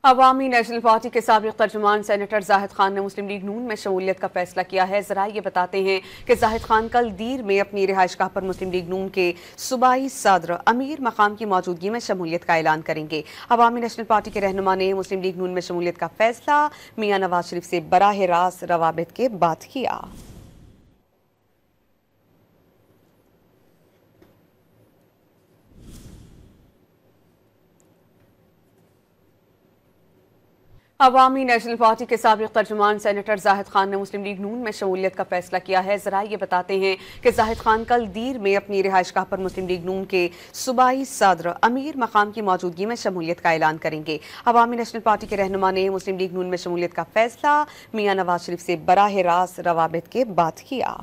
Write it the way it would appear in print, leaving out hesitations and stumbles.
अवामी national party के साबिक तर्जुमान senator Zahid Khan ने मुस्लिम लीग नून में शमूलियत का फैसला किया है। जराए ये बताते हैं कि जाहिद खान कल दीर में अपनी रिहाइशगाह पर मुस्लिम लीग नून के सूबाई सदर अमीर मकाम की मौजूदगी में शमूलियत का ऐलान करेंगे। अवामी नेशनल पार्टी के रहनुमा ने मुस्लिम लीग नून में शमूलियत का फैसला मियां नवाज शरीफ से बराह रास्त रवाबित के बाद किया। अवामी नेशनल पार्टी के साबिक तर्जुमान सेनेटर जाहिद खान ने मुस्लिम लीग नून में शमूलियत का फैसला किया है। जराए ये बताते हैं कि जाहिद खान कल दीर में अपनी रिहाइशगाह पर मुस्लिम लीग नून के सूबाई सदर अमीर मकाम की मौजूदगी में शमूलियत का ऐलान करेंगे। अवामी नेशनल पार्टी के रहनुमा ने मुस्लिम लीग नून में शमूलियत का फैसला मियां नवाज शरीफ से बराह रास्त रवाबित के बाद किया।